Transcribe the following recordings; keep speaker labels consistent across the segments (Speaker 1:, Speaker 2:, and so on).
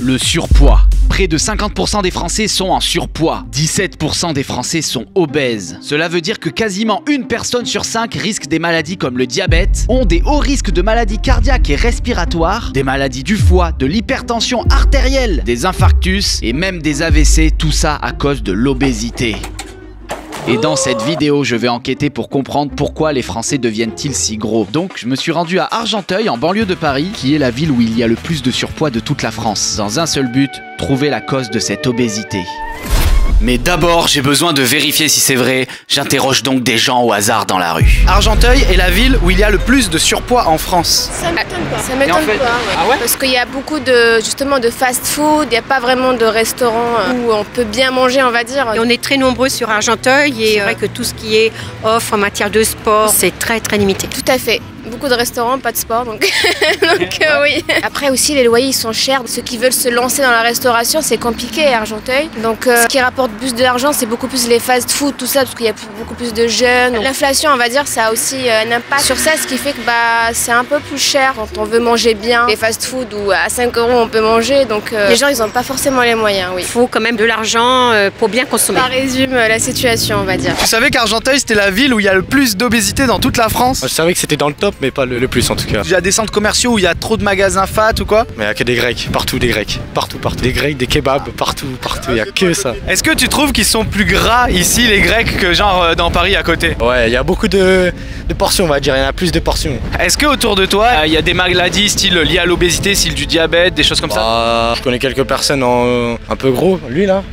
Speaker 1: Le surpoids. Près de 50% des Français sont en surpoids. 17% des Français sont obèses. Cela veut dire que quasiment une personne sur 5 risque des maladies comme le diabète, ont des hauts risques de maladies cardiaques et respiratoires, des maladies du foie, de l'hypertension artérielle, des infarctus et même des AVC, tout ça à cause de l'obésité. Et dans cette vidéo, je vais enquêter pour comprendre pourquoi les Français deviennent-ils si gros. Donc, je me suis rendu à Argenteuil, en banlieue de Paris, qui est la ville où il y a le plus de surpoids de toute la France. Dans un seul but, trouver la cause de cette obésité. Mais d'abord, j'ai besoin de vérifier si c'est vrai. J'interroge donc des gens au hasard dans la rue. Argenteuil est la ville où il y a le plus de surpoids en France.
Speaker 2: Ça m'étonne pas. Ça m'étonne pas, ouais.
Speaker 1: Ah ouais?
Speaker 2: Parce qu'il y a beaucoup justement de fast-food, il n'y a pas vraiment de restaurants où on peut bien manger, on va dire.
Speaker 3: Et on est très nombreux sur Argenteuil et c'est vrai que tout ce qui est offre en matière de sport, c'est très limité.
Speaker 2: Tout à fait. Beaucoup de restaurants, pas de sport, donc, oui. Après aussi, les loyers ils sont chers. Ceux qui veulent se lancer dans la restauration, c'est compliqué à Argenteuil. Donc ce qui rapporte plus d'argent, c'est beaucoup plus les fast-food, tout ça, parce qu'il y a beaucoup plus de jeunes. L'inflation, on va dire, ça a aussi un impact sur ça, ce qui fait que c'est un peu plus cher quand on veut manger bien. Les fast-food où à 5 € on peut manger, donc les gens ils n'ont pas forcément les moyens, oui.
Speaker 3: Il faut quand même de l'argent pour bien consommer.
Speaker 2: Ça résume la situation, on va dire.
Speaker 4: Tu savais qu'Argenteuil c'était la ville où il y a le plus d'obésité dans toute la France?
Speaker 5: Je savais que c'était dans le top, mais pas le plus en tout cas.
Speaker 4: Il y a des centres commerciaux où il y a trop de magasins fat ou quoi?
Speaker 5: Mais il n'y a que des Grecs, partout des Grecs, partout. Des Grecs, des kebabs, partout, il n'y a que ça.
Speaker 4: Est-ce que tu trouves qu'ils sont plus gras ici les Grecs que genre dans Paris à côté?
Speaker 5: Ouais, il y a beaucoup de portions, on va dire, il y en a plus de portions.
Speaker 4: Est-ce que autour de toi, il y a des maladies style liées à l'obésité, style du diabète, des choses comme ça?
Speaker 5: Je connais quelques personnes un peu gros, lui là.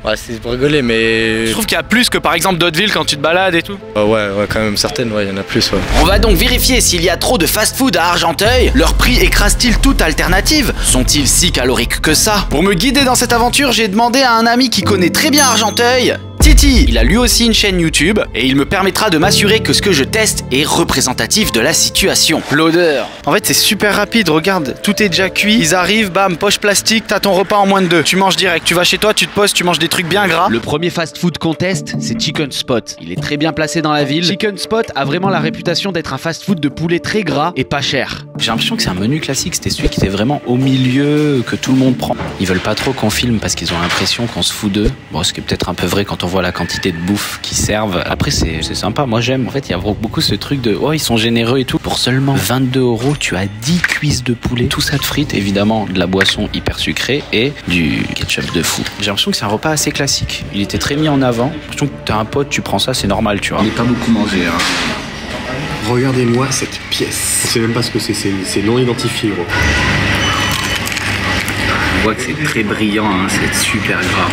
Speaker 5: Ouais, c'est pour rigoler, mais...
Speaker 4: Je trouve qu'il y a plus que par exemple d'autres villes quand tu te balades et tout.
Speaker 5: Ouais, quand même, certaines, ouais, il y en a plus, ouais.
Speaker 1: On va donc vérifier s'il y a trop de fast-food à Argenteuil. Leur prix écrase-t-il toute alternative? Sont-ils si caloriques que ça? Pour me guider dans cette aventure, j'ai demandé à un ami qui connaît très bien Argenteuil, Titi. Il a lui aussi une chaîne YouTube et il me permettra de m'assurer que ce que je teste est représentatif de la situation. L'odeur.
Speaker 4: En fait c'est super rapide, regarde, tout est déjà cuit, ils arrivent, bam, poche plastique, t'as ton repas en moins de 2. Tu manges direct, tu vas chez toi, tu te poses, tu manges des trucs bien gras.
Speaker 1: Le premier fast-food qu'on teste, c'est Chicken Spot. Il est très bien placé dans la ville. Chicken Spot a vraiment la réputation d'être un fast-food de poulet très gras et pas cher. J'ai l'impression que c'est un menu classique, c'était celui qui était vraiment au milieu, que tout le monde prend. Ils veulent pas trop qu'on filme parce qu'ils ont l'impression qu'on se fout d'eux. Bon, ce qui est peut-être un peu vrai quand on voit la quantité de bouffe qu'ils servent. Après, c'est sympa, moi j'aime. En fait, il y a beaucoup ce truc de oh, ils sont généreux et tout. Pour seulement 22 €, tu as 10 cuisses de poulet, tout ça de frites, évidemment de la boisson hyper sucrée et du ketchup de fou. J'ai l'impression que c'est un repas assez classique. Il était très mis en avant. J'ai l'impression que t'as un pote, tu prends ça, c'est normal, tu vois.
Speaker 6: On n'est pas beaucoup mangé, hein. Regardez-moi cette pièce. On sait même pas ce que c'est non identifié, gros.
Speaker 1: On voit que c'est très brillant, hein, c'est super gras.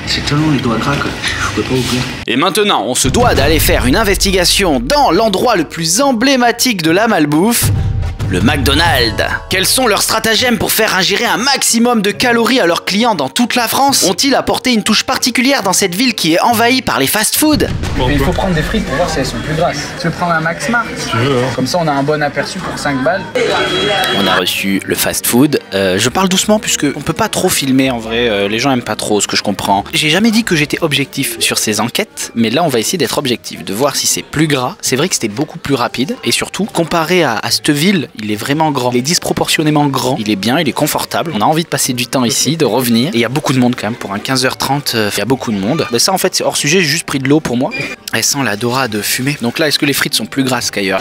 Speaker 1: C'est tellement les doigts gras que je peux pas ouvrir. Et maintenant, on se doit d'aller faire une investigation dans l'endroit le plus emblématique de la malbouffe, le McDonald's. Quels sont leurs stratagèmes pour faire ingérer un maximum de calories à leurs clients dans toute la France? Ont-ils apporté une touche particulière dans cette ville qui est envahie par les fast-food?
Speaker 7: Il faut prendre des frites pour voir si elles sont plus grasses. Tu veux prendre un Max Mart? Si tu veux, hein. Comme ça on a un bon aperçu pour 5 balles.
Speaker 1: On a reçu le fast-food. Je parle doucement puisque on peut pas trop filmer en vrai. Les gens aiment pas trop ce que je comprends. J'ai jamais dit que j'étais objectif sur ces enquêtes, mais là on va essayer d'être objectif, de voir si c'est plus gras. C'est vrai que c'était beaucoup plus rapide et surtout comparé à cette ville, il est vraiment grand. Il est disproportionnément grand. Il est bien, il est confortable. On a envie de passer du temps ici, de revenir. Et il y a beaucoup de monde quand même. Pour un 15h30, il y a beaucoup de monde. Mais ça en fait c'est hors sujet, j'ai juste pris de l'eau pour moi. Elle sent la dorade fumée. Donc là, est-ce que les frites sont plus grasses qu'ailleurs?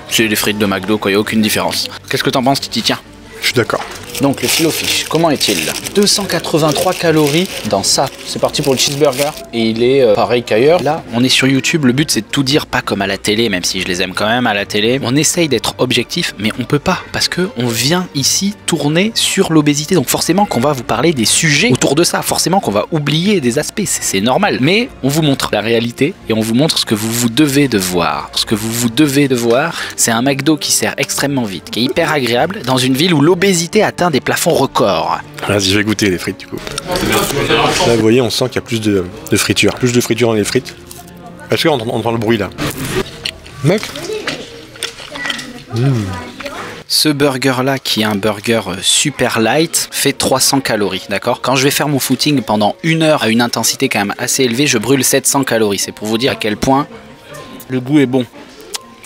Speaker 1: C'est les frites de McDo, quoi, il n'y a aucune différence. Qu'est-ce que t'en penses, Titi? Tiens.
Speaker 6: Je suis d'accord.
Speaker 1: Donc le filet fish, comment est-il? 283 calories dans ça. C'est parti pour le cheeseburger. Et il est pareil qu'ailleurs. Là, on est sur YouTube. Le but, c'est de tout dire, pas comme à la télé, même si je les aime quand même à la télé. On essaye d'être objectif, mais on peut pas. Parce que on vient ici tourner sur l'obésité. Donc forcément qu'on va vous parler des sujets autour de ça. Forcément qu'on va oublier des aspects. C'est normal. Mais on vous montre la réalité et on vous montre ce que vous devez de voir. Ce que vous devez de voir, c'est un McDo qui sert extrêmement vite, qui est hyper agréable, dans une ville où l'obésité atteint des plafonds records.
Speaker 6: Vas-y, je vais goûter les frites du coup. Là, vous voyez, on sent qu'il y a plus de friture. Plus de friture dans les frites. Est-ce qu'on entend le bruit là? Mec.
Speaker 1: Ce burger-là, qui est un burger super light, fait 300 calories, d'accord? Quand je vais faire mon footing pendant 1 heure à une intensité quand même assez élevée, je brûle 700 calories. C'est pour vous dire à quel point le goût est bon.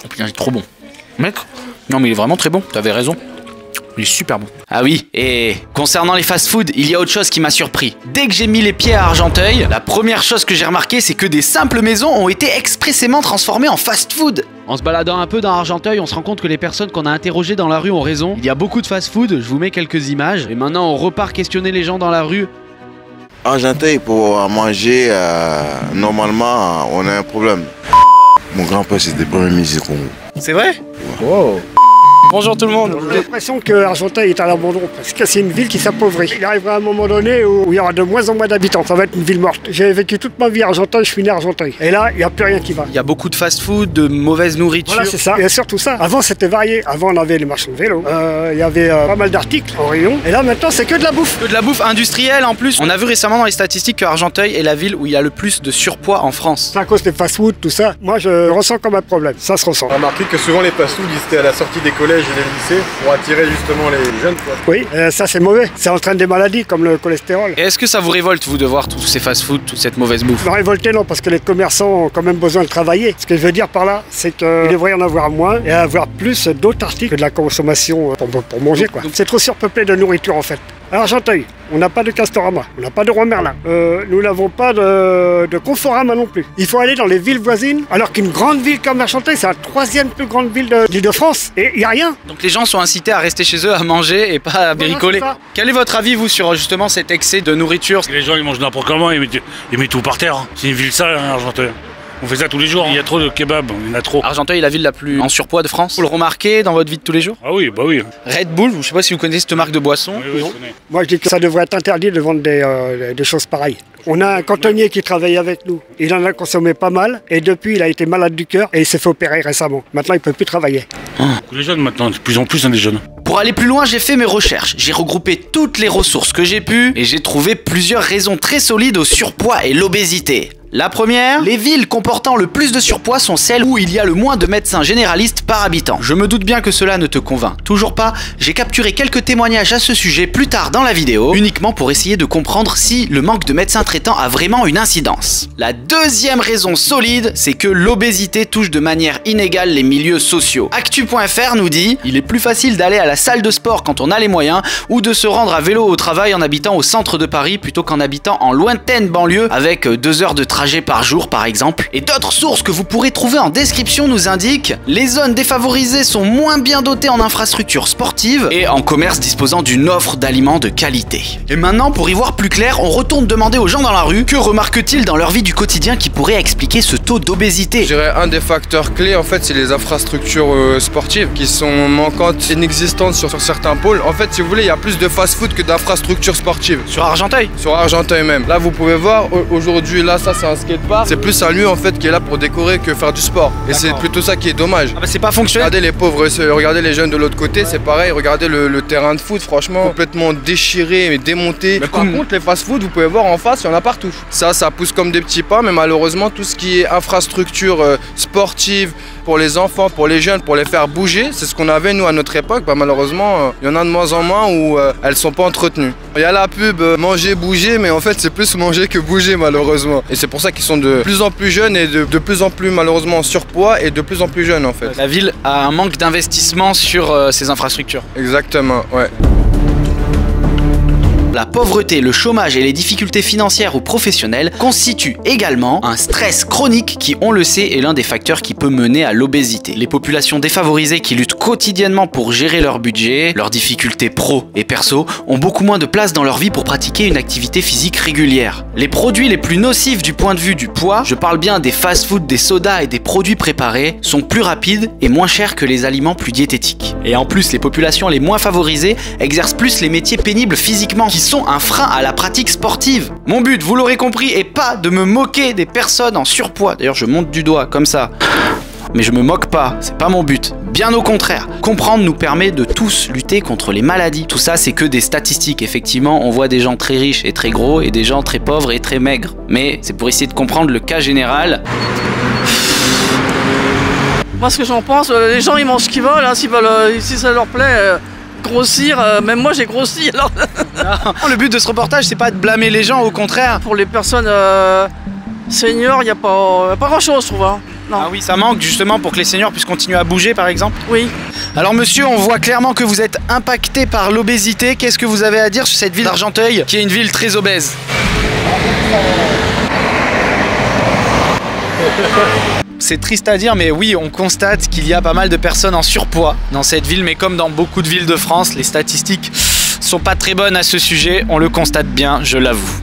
Speaker 1: Oh putain, c'est trop bon. Mec, non mais il est vraiment très bon, t'avais raison.
Speaker 4: Il est super bon.
Speaker 1: Ah oui, et concernant les fast-food, il y a autre chose qui m'a surpris. Dès que j'ai mis les pieds à Argenteuil, la première chose que j'ai remarqué, c'est que des simples maisons ont été expressément transformées en fast-food. En se baladant un peu dans Argenteuil, on se rend compte que les personnes qu'on a interrogées dans la rue ont raison. Il y a beaucoup de fast-food, je vous mets quelques images. Et maintenant, on repart questionner les gens dans la rue.
Speaker 8: Argenteuil, pour manger, normalement, on a un problème. Mon grand-père, c'était premier ministre du Congo.
Speaker 4: C'est vrai? Wow. Bonjour tout le monde.
Speaker 9: J'ai l'impression que Argenteuil est à l'abandon parce que c'est une ville qui s'appauvrit. Il arrivera un moment donné où il y aura de moins en moins d'habitants. Ça va être une ville morte. J'ai vécu toute ma vie à Argenteuil, je suis né à Argenteuil. Et là, il n'y a plus rien qui va.
Speaker 4: Il y a beaucoup de fast-food, de mauvaise nourriture.
Speaker 9: Voilà, c'est ça. Et surtout ça. Avant, c'était varié. Avant, on avait les marchands de vélo. Il y avait pas mal d'articles en rayon. Et là, maintenant, c'est que de la bouffe.
Speaker 4: Que de la bouffe industrielle en plus. On a vu récemment dans les statistiques que Argenteuil est la ville où il y a le plus de surpoids en France.
Speaker 9: C'est à cause des fast-food, tout ça. Moi, je ressens comme un problème. Ça se ressent.
Speaker 6: Remarquez que souvent les fast-food, ils étaient à la sortie des collèges et des lycées pour attirer justement les jeunes, quoi.
Speaker 9: Oui, ça c'est mauvais. Ça entraîne des maladies comme le cholestérol.
Speaker 4: Et est-ce que ça vous révolte, vous, de voir tous ces fast-food, toute cette mauvaise bouffe?
Speaker 9: Me révolter, non, parce que les commerçants ont quand même besoin de travailler. Ce que je veux dire par là, c'est qu'il devrait y en avoir moins et avoir plus d'autres articles que de la consommation pour manger, quoi. C'est trop surpeuplé de nourriture, en fait. À Argenteuil, on n'a pas de Castorama, on n'a pas de Roi Merlin, nous n'avons pas de Conforama non plus. Il faut aller dans les villes voisines, alors qu'une grande ville comme Argenteuil, c'est la 3e plus grande ville d'Île-de-France, et il n'y a rien.
Speaker 4: Donc les gens sont incités à rester chez eux, à manger et pas à bricoler.
Speaker 9: Voilà,
Speaker 4: quel est votre avis, vous, sur justement cet excès de nourriture?
Speaker 10: Les gens, ils mangent n'importe comment, ils mettent tout par terre. C'est une ville sale, hein, Argenteuil. On fait ça tous les jours, il y a trop de kebabs, il y en a trop.
Speaker 4: Argenteuil est la ville la plus en surpoids de France. Vous le remarquez dans votre vie de tous les jours?
Speaker 10: Ah oui, bah oui.
Speaker 4: Red Bull, je sais pas si vous connaissez cette marque de boisson.
Speaker 10: Oui, je connais.
Speaker 9: Moi je dis que ça devrait être interdit de vendre des choses pareilles. On a un cantonnier qui travaille avec nous. Il en a consommé pas mal et depuis il a été malade du cœur et il s'est fait opérer récemment. Maintenant il peut plus travailler.
Speaker 10: Les jeunes maintenant, de plus en plus, des jeunes.
Speaker 1: Pour aller plus loin, j'ai fait mes recherches. J'ai regroupé toutes les ressources que j'ai pu et j'ai trouvé plusieurs raisons très solides au surpoids et l'obésité. La première, les villes comportant le plus de surpoids sont celles où il y a le moins de médecins généralistes par habitant. Je me doute bien que cela ne te convainc toujours pas, j'ai capturé quelques témoignages à ce sujet plus tard dans la vidéo, uniquement pour essayer de comprendre si le manque de médecins traitants a vraiment une incidence. La deuxième raison solide, c'est que l'obésité touche de manière inégale les milieux sociaux. Actu.fr nous dit « Il est plus facile d'aller à la salle de sport quand on a les moyens ou de se rendre à vélo au travail en habitant au centre de Paris plutôt qu'en habitant en lointaine banlieue avec 2 heures de trajet par jour par exemple. » Et d'autres sources que vous pourrez trouver en description nous indiquent « Les zones défavorisées sont moins bien dotées en infrastructures sportives et en commerce disposant d'une offre d'aliments de qualité. » Et maintenant, pour y voir plus clair, on retourne demander aux gens dans la rue que remarquent-ils dans leur vie du quotidien qui pourrait expliquer ce taux d'obésité.
Speaker 5: Je dirais un des facteurs clés en fait, c'est les infrastructures sportives qui sont manquantes, inexistantes sur certains pôles. En fait, si vous voulez, il y a plus de fast-food que d'infrastructures sportives.
Speaker 4: Sur Argenteuil?
Speaker 5: Sur Argenteuil même. Là, vous pouvez voir aujourd'hui, là, ça c'est un skatepark. C'est plus un lieu en fait qui est là pour décorer que faire du sport. Et c'est plutôt ça qui est dommage.
Speaker 4: Ah bah c'est pas fonctionnel.
Speaker 5: Regardez les pauvres, regardez les jeunes de l'autre côté, c'est pareil. Regardez le terrain de foot, franchement complètement déchiré et démonté. Mais par contre, les fast-food, vous pouvez voir en face, il y en a partout. Ça pousse comme des petits pas, mais malheureusement tout ce qui est infrastructure sportive pour les enfants, pour les jeunes, pour les faire bouger, c'est ce qu'on avait nous à notre époque. Bah, malheureusement, il y en a de moins en moins où elles sont pas entretenues. Il y a la pub manger, bouger, mais en fait c'est plus manger que bouger malheureusement. Et c'est pour ça qu'ils sont de plus en plus jeunes et de plus en plus malheureusement en surpoids et de plus en plus jeunes en fait.
Speaker 4: La ville a un manque d'investissement sur ses infrastructures.
Speaker 5: Exactement, ouais.
Speaker 1: La pauvreté, le chômage et les difficultés financières ou professionnelles constituent également un stress chronique qui, on le sait, est l'un des facteurs qui peut mener à l'obésité. Les populations défavorisées qui luttent quotidiennement pour gérer leur budget, leurs difficultés pro et perso, ont beaucoup moins de place dans leur vie pour pratiquer une activité physique régulière. Les produits les plus nocifs du point de vue du poids, je parle bien des fast-food, des sodas et des produits préparés, sont plus rapides et moins chers que les aliments plus diététiques. Et en plus, les populations les moins favorisées exercent plus les métiers pénibles physiquement, qui sont un frein à la pratique sportive. Mon but, vous l'aurez compris, est pas de me moquer des personnes en surpoids. D'ailleurs, je monte du doigt comme ça. Mais je me moque pas, c'est pas mon but. Bien au contraire, comprendre nous permet de tous lutter contre les maladies. Tout ça, c'est que des statistiques. Effectivement, on voit des gens très riches et très gros et des gens très pauvres et très maigres. Mais c'est pour essayer de comprendre le cas général.
Speaker 11: Moi, ce que j'en pense, les gens ils mangent ce qu'ils veulent, hein, si ça leur plaît. Grossir, même moi j'ai grossi alors.
Speaker 4: Non, le but de ce reportage c'est pas de blâmer les gens, au contraire.
Speaker 11: Pour les personnes Seniors, il n'y a pas grand-chose, je trouve. Hein. Non.
Speaker 4: Ah oui, ça manque justement pour que les seniors puissent continuer à bouger, par exemple.
Speaker 11: Oui.
Speaker 4: Alors monsieur, on voit clairement que vous êtes impacté par l'obésité. Qu'est-ce que vous avez à dire sur cette ville d'Argenteuil, qui est une ville très obèse? C'est triste à dire, mais oui, on constate qu'il y a pas mal de personnes en surpoids dans cette ville, mais comme dans beaucoup de villes de France, les statistiques sont pas très bonnes à ce sujet, on le constate bien, je l'avoue.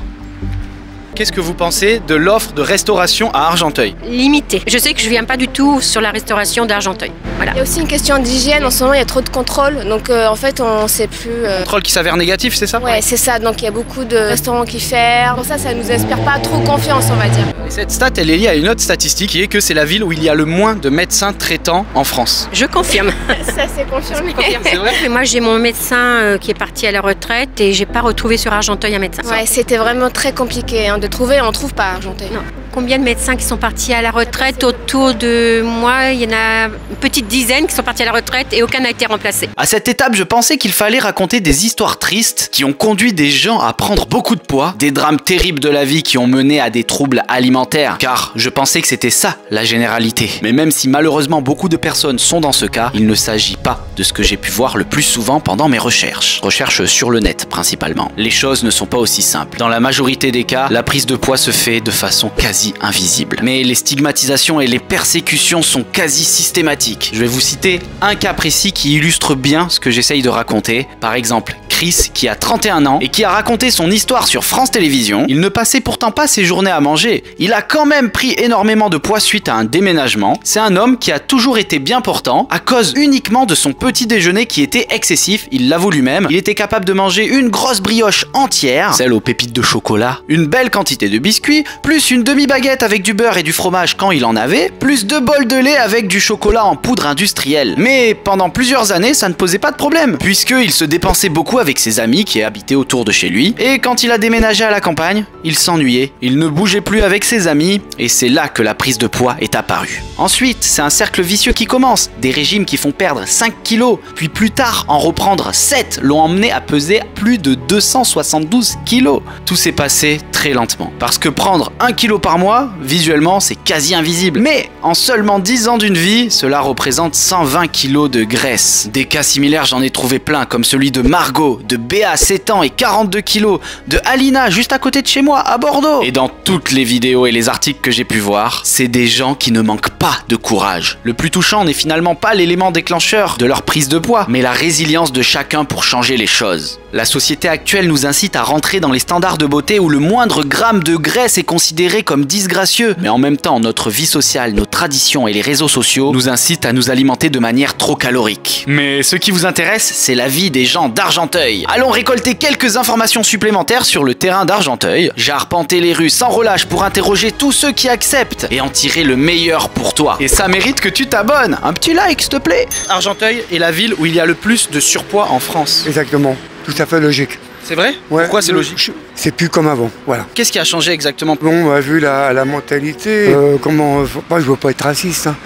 Speaker 4: Qu'est-ce que vous pensez de l'offre de restauration à Argenteuil?
Speaker 3: Limité. Je sais que je viens pas du tout sur la restauration d'Argenteuil. Voilà.
Speaker 2: Il y a aussi une question d'hygiène. En ce moment, il y a trop de contrôles. Donc, en fait, on ne sait plus.
Speaker 4: Contrôle qui s'avère négatif, c'est ça?
Speaker 2: Ouais, c'est ça. Donc, il y a beaucoup de restaurants qui ferment. Pour ça, ça nous inspire pas trop confiance, on va dire.
Speaker 4: Et cette stat, elle est liée à une autre statistique qui est que c'est la ville où il y a le moins de médecins traitants en France.
Speaker 3: Je confirme.
Speaker 2: Ça, c'est confirmé.
Speaker 4: C'est vrai?
Speaker 3: Moi, j'ai mon médecin qui est parti à la retraite et j'ai pas retrouvé sur Argenteuil un médecin.
Speaker 2: Ouais, c'était vraiment très compliqué hein, de trouver. On trouve pas à Argenteuil.
Speaker 3: Non. Combien de médecins qui sont partis à la retraite autour de moi? Il y en a une petite dizaine qui sont partis à la retraite et aucun n'a été remplacé.
Speaker 1: À cette étape, je pensais qu'il fallait raconter des histoires tristes qui ont conduit des gens à prendre beaucoup de poids, des drames terribles de la vie qui ont mené à des troubles alimentaires, car je pensais que c'était ça la généralité. Mais même si malheureusement beaucoup de personnes sont dans ce cas, il ne s'agit pas de ce que j'ai pu voir le plus souvent pendant mes recherches sur le net principalement. Les choses ne sont pas aussi simples. Dans la majorité des cas, la prise de poids se fait de façon quasi invisible. Mais les stigmatisations et les persécutions sont quasi systématiques. Je vais vous citer un cas précis qui illustre bien ce que j'essaye de raconter. Par exemple, Chris, qui a 31 ans et qui a raconté son histoire sur France Télévisions. Il ne passait pourtant pas ses journées à manger. Il a quand même pris énormément de poids suite à un déménagement. C'est un homme qui a toujours été bien portant à cause uniquement de son petit déjeuner qui était excessif, il l'avoue lui-même. Il était capable de manger une grosse brioche entière, celle aux pépites de chocolat, une belle quantité de biscuits, plus une demi-baguette avec du beurre et du fromage quand il en avait, plus 2 bols de lait avec du chocolat en poudre industrielle. Mais pendant plusieurs années, ça ne posait pas de problème, puisqu'il se dépensait beaucoup avec ses amis qui habitaient autour de chez lui, et quand il a déménagé à la campagne, il s'ennuyait, il ne bougeait plus avec ses amis, et c'est là que la prise de poids est apparue. Ensuite, c'est un cercle vicieux qui commence, des régimes qui font perdre 5 kilos, puis plus tard, en reprendre 7 l'ont emmené à peser plus de 272 kilos. Tout s'est passé très lentement, parce que prendre 1 kilo par mois, visuellement, c'est quasi invisible. Mais en seulement 10 ans d'une vie, cela représente 120 kilos de graisse. Des cas similaires, j'en ai trouvé plein, comme celui de Margot, de Béa, 7 ans et 42 kilos, de Alina, juste à côté de chez moi, à Bordeaux. Et dans toutes les vidéos et les articles que j'ai pu voir, c'est des gens qui ne manquent pas de courage. Le plus touchant n'est finalement pas l'élément déclencheur de leur prise de poids, mais la résilience de chacun pour changer les choses. La société actuelle nous incite à rentrer dans les standards de beauté où le moindre gramme de graisse est considéré comme disgracieux. Mais en même temps, notre vie sociale, nos traditions et les réseaux sociaux nous incitent à nous alimenter de manière trop calorique. Mais ce qui vous intéresse, c'est la vie des gens d'Argenteuil. Allons récolter quelques informations supplémentaires sur le terrain d'Argenteuil. J'ai arpenté les rues sans relâche pour interroger tous ceux qui acceptent et en tirer le meilleur pour toi. Et ça mérite que tu t'abonnes. Un petit like, s'il te plaît. Argenteuil est la ville où il y a le plus de surpoids en France.
Speaker 12: Exactement. Tout à fait logique.
Speaker 4: C'est vrai?
Speaker 12: Ouais,
Speaker 4: pourquoi c'est logique?
Speaker 12: C'est plus comme avant, voilà.
Speaker 4: Qu'est-ce qui a changé exactement?
Speaker 12: Bon, vu la mentalité, je veux pas être raciste, hein.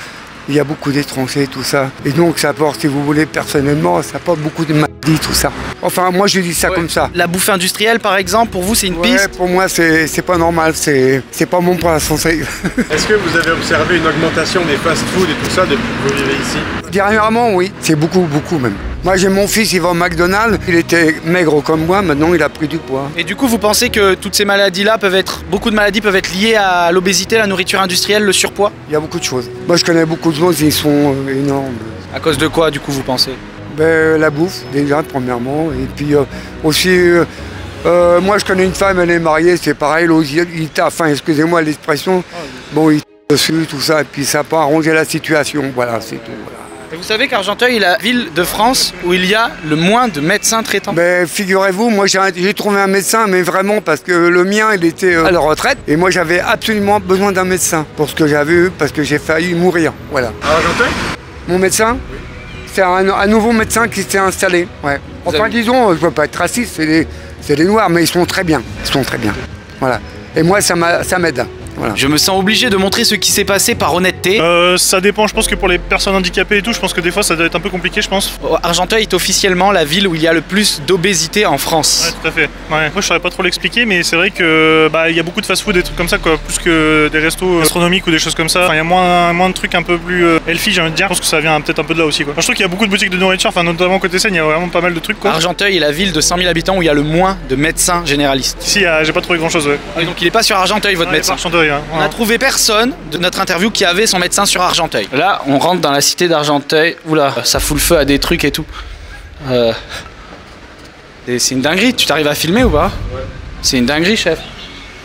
Speaker 12: Il y a beaucoup d'étrangers, tout ça. Et donc ça apporte, si vous voulez, personnellement, ça apporte beaucoup de maladies, tout ça. Enfin, moi je dis ça comme ça.
Speaker 4: La bouffe industrielle, par exemple, pour vous, c'est une piste?
Speaker 12: Pour moi, c'est pas normal, c'est pas bon pour la santé.
Speaker 6: Est-ce que vous avez observé une augmentation des fast-food et tout ça depuis que vous vivez ici?
Speaker 12: Dernièrement, oui. C'est beaucoup même. Moi, j'ai mon fils, il va au McDonald's. Il était maigre comme moi, maintenant il a pris du poids.
Speaker 4: Et du coup, vous pensez que toutes ces maladies-là beaucoup de maladies peuvent être liées à l'obésité, la nourriture industrielle, le surpoids?
Speaker 12: Il y a beaucoup de choses. Moi, je connais beaucoup de choses, ils sont énormes.
Speaker 4: À cause de quoi, du coup, vous pensez?
Speaker 12: La bouffe, déjà, premièrement. Et puis aussi, moi, je connais une femme, elle est mariée, c'est pareil. Enfin, excusez-moi l'expression. Bon, il dessus, tout ça, et puis ça n'a pas arrangé la situation. Voilà, c'est tout. Voilà.
Speaker 4: Et vous savez qu'Argenteuil est la ville de France où il y a le moins de médecins traitants?
Speaker 12: Figurez-vous, moi j'ai trouvé un médecin, mais vraiment parce que le mien il était à la retraite et moi j'avais absolument besoin d'un médecin pour ce que j'avais eu, parce que j'ai failli mourir. Voilà.
Speaker 6: À Argenteuil?
Speaker 12: Mon médecin? C'est un nouveau médecin qui s'est installé. Ouais. Enfin disons, je ne veux pas être raciste, c'est des noirs, mais ils sont très bien. Ils sont très bien. Voilà. Et moi ça m'aide. Voilà.
Speaker 1: Je me sens obligé de montrer ce qui s'est passé par honnêteté. l'obésité?
Speaker 13: Ça dépend, je pense que pour les personnes handicapées et tout, je pense que des fois ça doit être un peu compliqué, je pense.
Speaker 4: Argenteuil est officiellement la ville où il y a le plus d'obésité en France.
Speaker 13: Ouais, tout à fait. Ouais. Moi je saurais pas trop l'expliquer, mais c'est vrai que il y a beaucoup de fast-food, des trucs comme ça, quoi, plus que des restos gastronomiques ou des choses comme ça. Il y a moins de trucs un peu plus healthy, j'ai envie de dire. Je pense que ça vient peut-être un peu de là aussi, quoi. Enfin, je trouve qu'il y a beaucoup de boutiques de nourriture, enfin notamment côté Seine, il y a vraiment pas mal de trucs, quoi.
Speaker 4: Argenteuil est la ville de 100 000 habitants où il y a le moins de médecins généralistes.
Speaker 13: Ici, j'ai pas trouvé grand chose. Ouais.
Speaker 4: Ah, donc il est pas sur Argenteuil, votre médecin.
Speaker 13: Argenteuil, hein.
Speaker 4: On a trouvé personne de notre interview qui avait son médecin sur Argenteuil. Là, on rentre dans la cité d'Argenteuil. Oula, ça fout le feu à des trucs et tout. C'est une dinguerie. Tu t'arrives à filmer ou pas? Ouais. C'est une dinguerie, chef.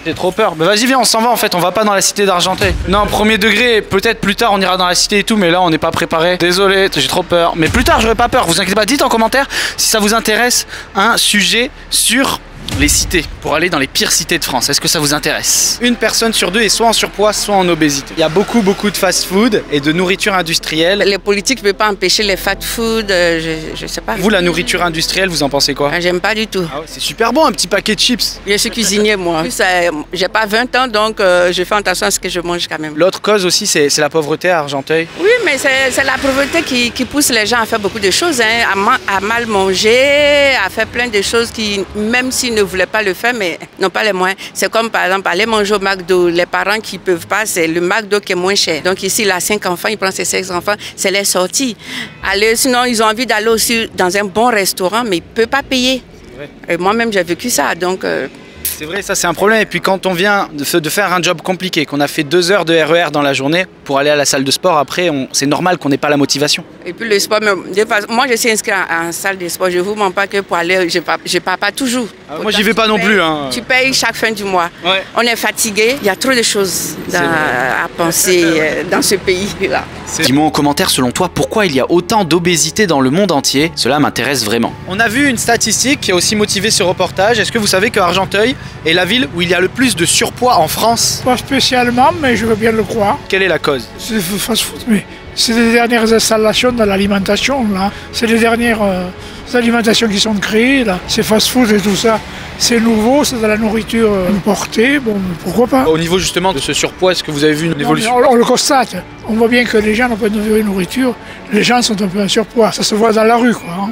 Speaker 4: J'ai trop peur. Bah vas-y, viens, on s'en va en fait. On va pas dans la cité d'Argenteuil. Non, premier degré. Peut-être plus tard on ira dans la cité et tout, mais là on n'est pas préparé. Désolé, j'ai trop peur. Mais plus tard, j'aurai pas peur. Vous inquiétez pas. Dites en commentaire si ça vous intéresse un sujet sur les cités, pour aller dans les pires cités de France. Est-ce que ça vous intéresse? Une personne sur deux est soit en surpoids, soit en obésité. Il y a beaucoup de fast-food et de nourriture industrielle.
Speaker 14: Les politiques ne peuvent pas empêcher les fast-food, je sais pas.
Speaker 4: Vous, la nourriture industrielle, vous en pensez quoi?
Speaker 14: J'aime pas du tout.
Speaker 4: Ah ouais, c'est super bon, un petit paquet de chips.
Speaker 14: Je suis cuisinier, moi. En plus, j'ai pas 20 ans, donc je fais attention à ce que je mange quand même.
Speaker 4: L'autre cause aussi, c'est la pauvreté à Argenteuil.
Speaker 14: Oui, mais c'est la pauvreté qui pousse les gens à faire beaucoup de choses, hein, à mal manger, à faire plein de choses qui, même s'ils ne voulaient pas le faire, mais n'ont pas les moyens. C'est comme par exemple aller manger au McDo. Les parents qui ne peuvent pas, c'est le McDo qui est moins cher. Donc ici, il a 5 enfants, il prend ses 6 enfants, c'est les sorties. Sinon, ils ont envie d'aller aussi dans un bon restaurant, mais ils ne peuvent pas payer. Moi-même, j'ai vécu ça, donc...
Speaker 4: C'est vrai, ça c'est un problème. Et puis quand on vient de faire un job compliqué, qu'on a fait 2 heures de RER dans la journée pour aller à la salle de sport, après c'est normal qu'on n'ait pas la motivation.
Speaker 14: Et puis le sport, moi je suis inscrit en salle de sport, je ne vous mens pas que pour aller, je pars pas toujours.
Speaker 4: Moi j'y vais pas non plus. Hein.
Speaker 14: Tu payes chaque fin du mois.
Speaker 4: Ouais.
Speaker 14: On est fatigué, il y a trop de choses à penser dans ce pays-là.
Speaker 1: Dis-moi en commentaire, selon toi, pourquoi il y a autant d'obésité dans le monde entier? Cela m'intéresse vraiment.
Speaker 4: On a vu une statistique qui a aussi motivé ce reportage. Est-ce que vous savez que Argenteuil est la ville où il y a le plus de surpoids en France?
Speaker 15: Pas spécialement, mais je veux bien le croire.
Speaker 4: Quelle est la cause?
Speaker 15: C'est le fast-food, mais c'est les dernières installations dans l'alimentation, là. C'est les dernières alimentations qui sont créées, là. C'est fast-food et tout ça. C'est nouveau, c'est de la nourriture importée, bon, pourquoi pas.
Speaker 4: Au niveau justement de ce surpoids, est-ce que vous avez vu une évolution?
Speaker 15: On le constate. On voit bien que les gens n'ont pas de nourriture. Les gens sont un peu en surpoids. Ça se voit dans la rue, quoi. Hein.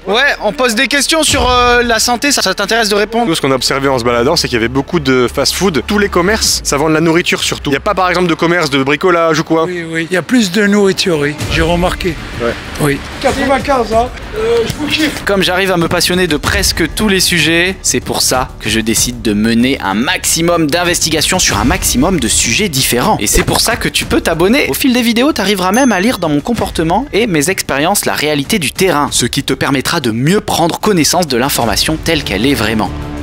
Speaker 4: Ouais, on pose des questions sur la santé, ça t'intéresse de répondre?
Speaker 6: Nous, ce qu'on a observé en se baladant, c'est qu'il y avait beaucoup de fast-food. Tous les commerces, ça vend de la nourriture surtout. Il n'y a pas par exemple de commerce de bricolage ou quoi?
Speaker 16: Oui, oui, il y a plus de nourriture, oui. J'ai remarqué.
Speaker 6: Ouais.
Speaker 16: Oui.
Speaker 15: 95 ans, je vous kiffe.
Speaker 1: Comme j'arrive à me passionner de presque tous les sujets, c'est pour ça que je décide de mener un maximum d'investigations sur un maximum de sujets différents. Et c'est pour ça que tu peux t'abonner. Au fil des vidéos, tu arriveras même à lire dans mon comportement et mes expériences la réalité du terrain, ce qui te permettra de mieux prendre connaissance de l'information telle qu'elle est vraiment.